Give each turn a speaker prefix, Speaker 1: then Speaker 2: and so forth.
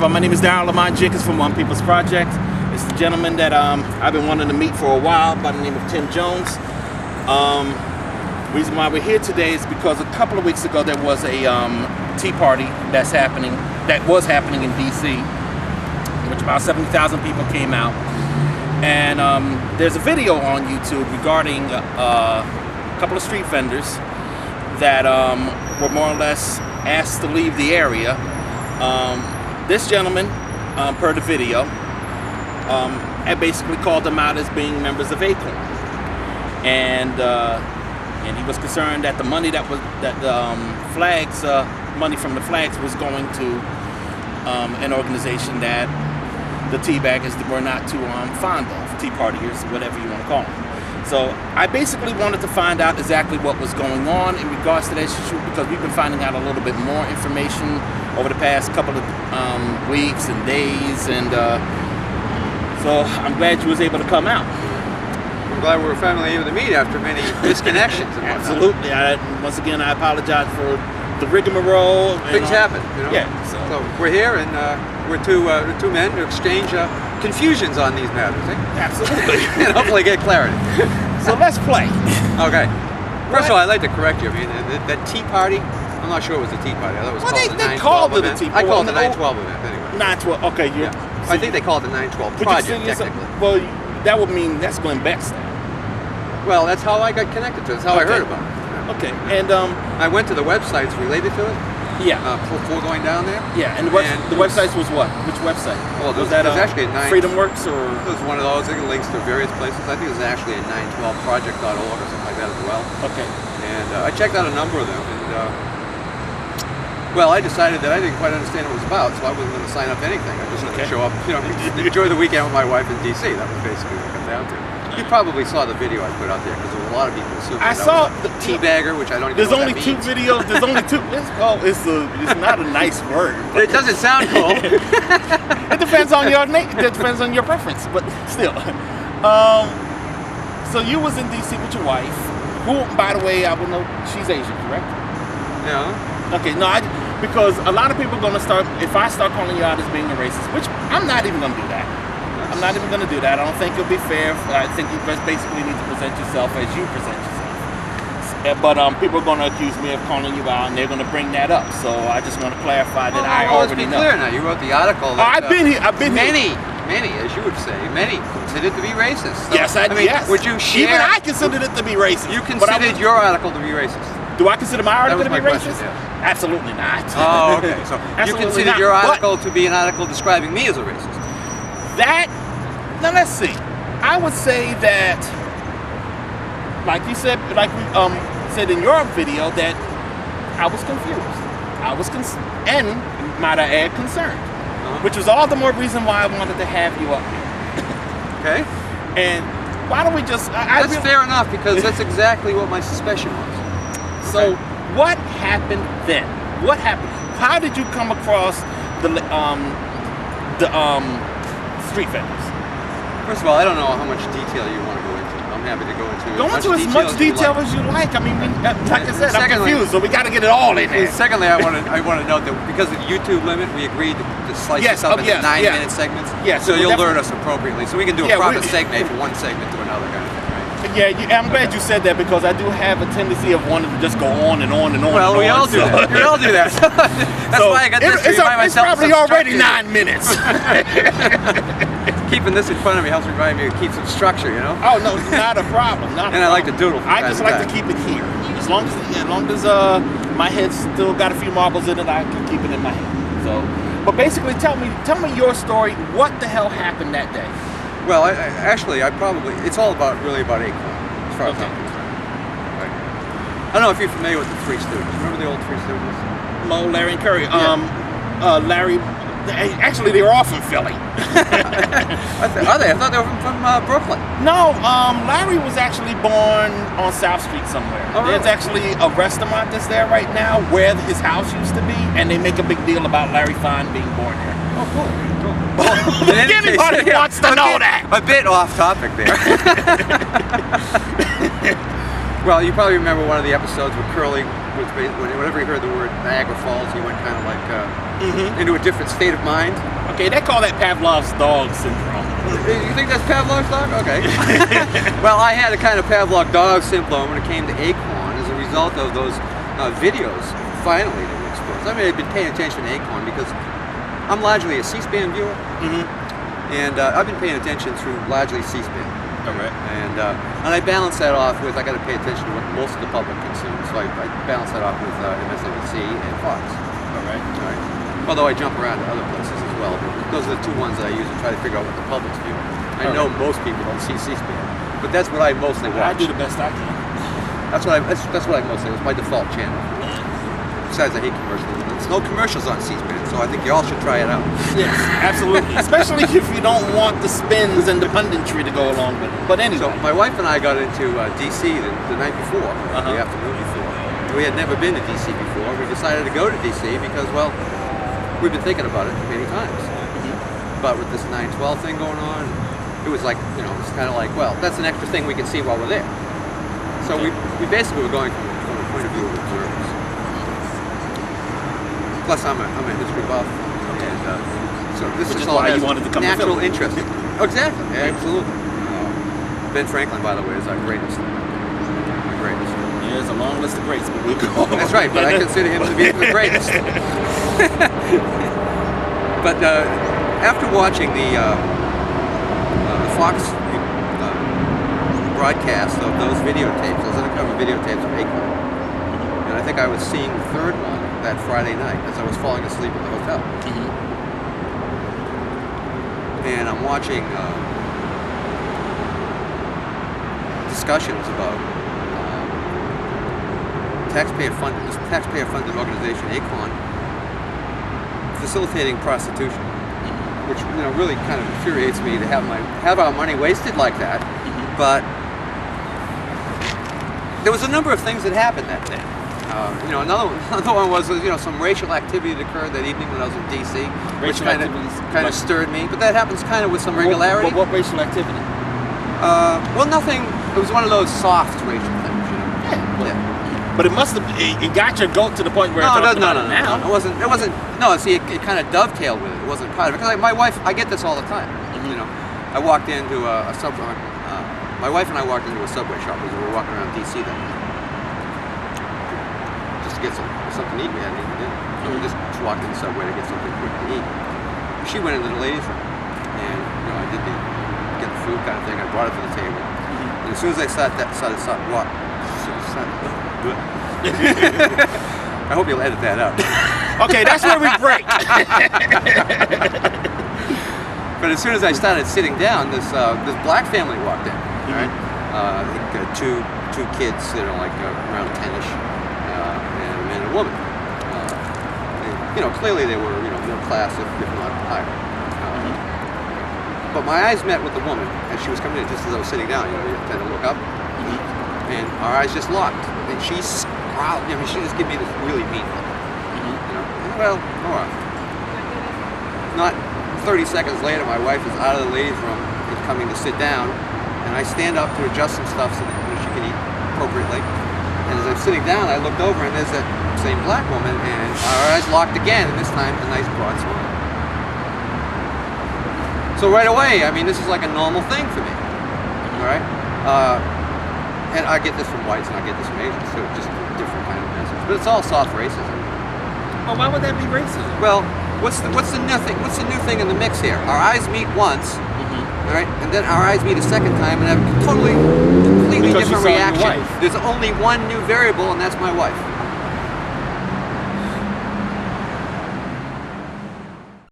Speaker 1: of all, my name is Darryl Lamont Jenkins from One People's Project. It's the gentleman that I've been wanting to meet for a while by the name of Tim Jones. Reason why we're here today is because a couple of weeks ago there was a tea party that was happening in DC, in which about 70,000 people came out. And there's a video on YouTube regarding a couple of street vendors that were more or less asked to leave the area. This gentleman, per the video, had basically called them out as being members of ACORN, and he was concerned that the money money from the flags was going to an organization that the teabaggers were not too fond of, tea partiers, whatever you want to call them. So I basically wanted to find out exactly what was going on in regards to that issue, because we've been finding out a little bit more information over the past couple of weeks and days, and so I'm glad you was able to come out.
Speaker 2: I'm glad we were finally able to meet after many disconnections.
Speaker 1: Absolutely. Once again, I apologize for the rigmarole.
Speaker 2: Things happen, you know?
Speaker 1: Yeah.
Speaker 2: So we're here, and we're two men to exchange confusions on these matters. Eh?
Speaker 1: Absolutely.
Speaker 2: And hopefully get clarity.
Speaker 1: So let's play.
Speaker 2: Okay. First of all, I'd like to correct you. I mean, that tea party, I'm not sure it was a tea party. I thought it was called the 9/12 event. I call it the 9/12 event anyway.
Speaker 1: 9/12, okay.
Speaker 2: Yeah. So I think they call it the 9/12 project, technically.
Speaker 1: Well, that would mean that's Glenn Beck's thing.
Speaker 2: Well, that's how I got connected to it. That's how I heard about it.
Speaker 1: Okay, and
Speaker 2: I went to the websites related to it.
Speaker 1: Yeah.
Speaker 2: Before going down there.
Speaker 1: Yeah, and the websites was what? Which website?
Speaker 2: Well,
Speaker 1: was that
Speaker 2: actually a
Speaker 1: FreedomWorks or?
Speaker 2: It was one of those. It links to various places. I think it was actually a 912project.org or something like that as well.
Speaker 1: Okay.
Speaker 2: And I checked out a number of them, and well, I decided that I didn't quite understand what it was about, so I wasn't going to sign up to anything. I was just going to show up, you know, enjoy the weekend with my wife in DC. That was basically what it came down to. You probably saw the video I put out there, because there were a lot of people assuming
Speaker 1: I saw the
Speaker 2: teabagger, which I don't even
Speaker 1: know
Speaker 2: what
Speaker 1: that means. There's only two videos. There's only two. It's not a nice word.
Speaker 2: It doesn't sound cool.
Speaker 1: It depends on your name. It depends on your preference, but still. So you was in DC with your wife, who, by the way, I will know she's Asian, correct?
Speaker 2: Yeah.
Speaker 1: Okay. No, because a lot of people are gonna start. If I start calling you out as being a racist, which I'm not even gonna do that. I'm not even going to do that. I don't think it'll be fair. I think you basically need to present yourself as you present yourself. But people are going to accuse me of calling you out, and they're going to bring that up. So I just want to clarify that I already know.
Speaker 2: Let's be clear now. You wrote the article. That,
Speaker 1: I've been here.
Speaker 2: Many, as you would say, many considered to be racist. So,
Speaker 1: yes, I mean, yes.
Speaker 2: Would you share?
Speaker 1: Even I considered it to be racist.
Speaker 2: You considered your article to be racist.
Speaker 1: Do I consider my article to be racist?
Speaker 2: Question, yeah.
Speaker 1: Absolutely not.
Speaker 2: Oh, okay. So you considered your article to be an article describing me as a racist.
Speaker 1: Now let's see. I would say that, like you said, like we said in your video, that I was confused. I was and might I add, concerned, which was all the more reason why I wanted to have you up here.
Speaker 2: Okay.
Speaker 1: And why don't we just?
Speaker 2: That's fair enough, because that's exactly what my suspicion was.
Speaker 1: So what happened then? What happened? How did you come across the street vendors?
Speaker 2: First of all, I don't know how much detail you want to go into. I'm happy to go into
Speaker 1: as much detail as you like. I mean, like I said, I'm confused, so we got to get it all in there.
Speaker 2: Secondly, I want to note that because of the YouTube limit, we agreed to slice this up into 9-minute segments.
Speaker 1: Yes,
Speaker 2: so you'll learn us appropriately. So we can do a proper segment from one segment to another kind of thing, right?
Speaker 1: Yeah, I'm glad you said that, because I do have a tendency of wanting to just go on and on and on.
Speaker 2: Well, we all do that. We all do that. That's why I got this to remind myself.
Speaker 1: It's probably already 9 minutes.
Speaker 2: Keeping this in front of me helps remind me to keep some structure, you know?
Speaker 1: Oh, no, not a problem.
Speaker 2: I like to doodle.
Speaker 1: I just like to keep it here. As long as my head's still got a few marbles in it, I can keep it in my head. So, but basically, tell me your story. What the hell happened that day?
Speaker 2: Well, it's all really about ACORN, as far as I'm concerned. Right. I don't know if you're familiar with the Three Stooges. Remember the old Three Stooges?
Speaker 1: Mo, Larry, and Curry.
Speaker 2: Yeah.
Speaker 1: Larry. Actually, they were all from Philly.
Speaker 2: Are they? I thought they were from Brooklyn.
Speaker 1: No, Larry was actually born on South Street somewhere.
Speaker 2: Oh, really?
Speaker 1: There's actually a restaurant that's there right now where his house used to be, and they make a big deal about Larry Fine being born there.
Speaker 2: Oh, cool.
Speaker 1: Anybody wants to know that.
Speaker 2: A bit off topic there. Well, you probably remember one of the episodes where Curly was whenever he heard the word Niagara Falls, he went kind of like into a different state of mind.
Speaker 1: Okay, they call that Pavlov's dog syndrome.
Speaker 2: You think that's Pavlov's dog? Okay. Well, I had a kind of Pavlov dog syndrome when it came to ACORN as a result of those videos finally that were exposed. I mean, I've been paying attention to ACORN because I'm largely a C-SPAN viewer, and I've been paying attention through largely C-SPAN.
Speaker 1: All right.
Speaker 2: And I balance that off with I got to pay attention to what most of the public consumes, so I balance that off with MSNBC and Fox.
Speaker 1: All right.
Speaker 2: Although I jump around to other places as well, but those are the two ones that I use to try to figure out what the public's view. I know most people don't see C-SPAN, but that's what I mostly watch.
Speaker 1: I do the best I can.
Speaker 2: That's what I mostly. It's my default channel. Besides, I hate commercials. There's no commercials on C-SPAN, so I think you all should try it out.
Speaker 1: Yes, absolutely. Especially if you don't want the spins and the punditry to go along with it. But anyway.
Speaker 2: So my wife and I got into DC the night before, the afternoon before. We had never been to DC before. We decided to go to DC because, well, we've been thinking about it many times. But with this 9/12 thing going on, it was like, it's kind of like, well, that's an extra thing we can see while we're there. So we basically were going from the point of view of observers. Plus, I'm a history buff, and so this is all
Speaker 1: why you wanted to come
Speaker 2: natural
Speaker 1: to
Speaker 2: interest. Oh, exactly, yeah, absolutely. Ben Franklin, by the way, is our greatest. Our greatest.
Speaker 1: Yeah, there's a long list of greats, but we'll go.
Speaker 2: That's right, but I consider him to be the greatest. But after watching the Fox broadcast of those videotapes, those undercover videotapes of ACORN, and I think I was seeing the third one that Friday night as I was falling asleep at the hotel. And I'm watching discussions about this taxpayer-funded organization, ACORN, facilitating prostitution, which really kind of infuriates me to have our money wasted like that. But there was a number of things that happened that day. Another one was some racial activity that occurred that evening when I was in DC, which kind of stirred me. But that happens kind of with some regularity.
Speaker 1: What racial activity?
Speaker 2: Well, nothing. It was one of those soft racial things, Yeah.
Speaker 1: But it must have. It got your goat to the point where
Speaker 2: no,
Speaker 1: now.
Speaker 2: It wasn't. No, see, it kind of dovetailed with it. It wasn't part of it. Because my wife, I get this all the time. I walked into a subway. My wife and I walked into a Subway shop as we were walking around DC then. Get something to eat. We hadn't eaten dinner. So we just walked in the Subway to get something quick to eat. She went into the ladies' room, and I did get the food kind of thing. I brought it to the table, and as soon as I I hope you'll edit that out.
Speaker 1: Okay, that's where we break.
Speaker 2: But as soon as I started sitting down, this black family walked in. Right? I think two kids, like around 10ish. And a woman. Clearly they were, middle class, if not higher. But my eyes met with the woman as she was coming in, just as I was sitting down. You tend to look up, and our eyes just locked. And she growled. She just gave me this really mean look. Well, all right. Not 30 seconds later, my wife is out of the ladies' room and coming to sit down, and I stand up to adjust some stuff so that she can eat appropriately. And as I'm sitting down, I looked over, and there's that same black woman, and our eyes locked again, and this time a nice broad smile. So right away, this is like a normal thing for me. All right? And I get this from whites, and I get this from Asians, so it's just a different kind of message. But it's all soft racism.
Speaker 1: Well, why would that be racism?
Speaker 2: Well, what's the new thing? What's the new thing in the mix here? Our eyes meet once, all right, and then our eyes meet a second time and have a completely different reaction. There's only one new variable, and that's my wife.